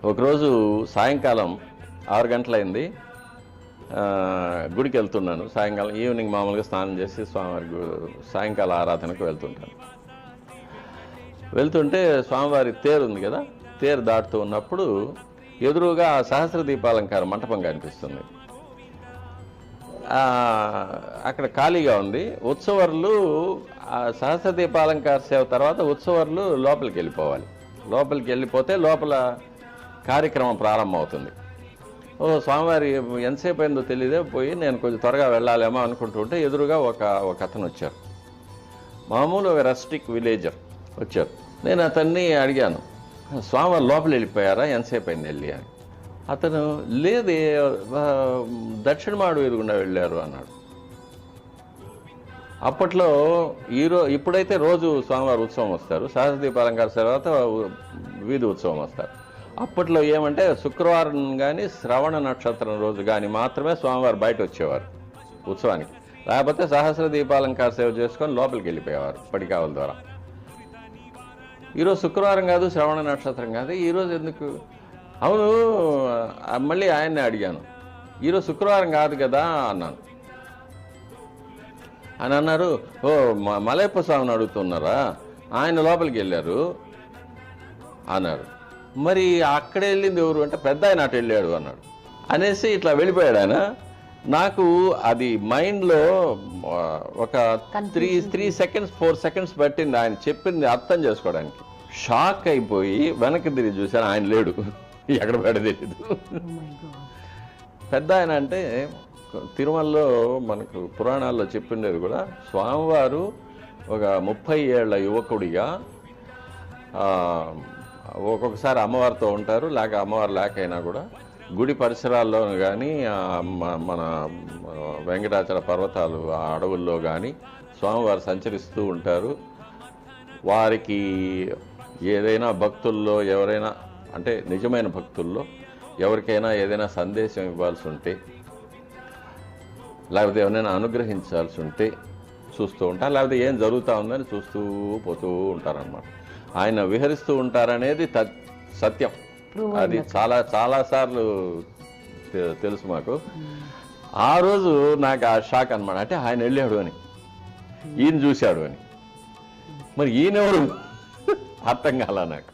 ఒకరోజు సాయంకాలం 6 గంటలైంది. గుడికి వెళ్తున్నాను. సాయంకాలం ఈవినింగ్ మామూలుగా స్నానం చేసి స్వామివారి సాయంకాల ఆరాధనకు వెళ్తుంటాను. వెళ్తుంటే స్వామివారి తేరు ఉంది కదా, తేరు దాటుతూ ఉన్నప్పుడు ఎదురుగా సహస్ర దీపాలంకార మంటపం కనిపిస్తుంది. అక్కడ ఖాళీగా ఉంది. ఉత్సవర్లు సహస్ర దీపాలంకార సేవ తర్వాత ఉత్సవర్లు లోపలికి వెళ్ళిపోవాలి. లోపలికి వెళ్ళిపోతే లోపల కార్యక్రమం ప్రారంభం అవుతుంది. స్వామివారి ఎంతసేపు అయిందో తెలియదే పోయి నేను కొంచెం త్వరగా వెళ్ళాలేమో అనుకుంటుంటే ఎదురుగా ఒక అతను వచ్చారు. మామూలు ఒక రస్టిక్ విలేజర్ వచ్చారు. నేను అతన్ని అడిగాను, స్వామివారు లోపలి వెళ్ళిపోయారా, ఎంతసేపు అయింది వెళ్ళి అని. అతను లేదే, దక్షిణ మాడు ఎదుగుండా వెళ్ళారు అన్నాడు. అప్పట్లో ఇప్పుడైతే రోజు స్వామివారి ఉత్సవం వస్తారు, సహస్ర దీపాలంకార తర్వాత వీధి ఉత్సవం వస్తారు. అప్పట్లో ఏమంటే శుక్రవారం కానీ శ్రవణ నక్షత్రం రోజు కానీ మాత్రమే స్వామివారు బయట వచ్చేవారు ఉత్సవానికి. లేకపోతే సహస్ర దీపాలంకార సేవ చేసుకొని లోపలికి వెళ్ళిపోయేవారు పడికావల ద్వారా. ఈరోజు శుక్రవారం కాదు, శ్రవణ నక్షత్రం కాదు, ఈరోజు ఎందుకు? అవును, మళ్ళీ ఆయన్ని అడిగాను, ఈరోజు శుక్రవారం కాదు కదా అన్నాను. అని అన్నారు, ఓ మలయప్ప స్వామిని అడుగుతున్నారా, ఆయన లోపలికి వెళ్ళారు అన్నారు. మరి అక్కడే వెళ్ళింది ఎవరు అంటే పెద్ద ఆయన అటు వెళ్ళాడు అన్నాడు. అనేసి ఇట్లా వెళ్ళిపోయాడు ఆయన. నాకు అది మైండ్లో ఒక 3 సెకండ్స్ 4 సెకండ్స్ పట్టింది ఆయన చెప్పింది అర్థం చేసుకోవడానికి. షాక్ అయిపోయి వెనక్కి తిరిగి చూశాను, ఆయన లేడు, ఎక్కడ పడ తెలియదు. పెద్ద ఆయన అంటే తిరుమలలో మనకు పురాణాల్లో చెప్పిండేది కూడా, స్వామివారు ఒక 30 ఏళ్ల యువకుడిగా ఒక్కొక్కసారి అమ్మవారితో ఉంటారు, లేక అమ్మవారు లేకైనా కూడా గుడి పరిసరాల్లో కానీ మన వెంకటాచల పర్వతాలు ఆ అడవుల్లో కానీ స్వామివారు సంచరిస్తూ ఉంటారు. వారికి ఏదైనా భక్తుల్లో ఎవరైనా అంటే నిజమైన భక్తుల్లో ఎవరికైనా ఏదైనా సందేశం ఇవ్వాల్సి ఉంటే, లేకపోతే ఎవరైనా అనుగ్రహించాల్సి ఉంటే చూస్తూ ఉంటారు, లేకపోతే ఏం జరుగుతూ ఉందని చూస్తూ పోతూ ఉంటారన్నమాట. ఆయన విహరిస్తూ ఉంటారనేది సత్యం. అది చాలా సార్లు తెలుసు మాకు. ఆ రోజు నాకు ఆ షాక్ అనమాట. అంటే ఆయన వెళ్ళాడు అని, ఈయన చూశాడు అని, మరి ఈయనెవరు అర్థం కాల నాకు.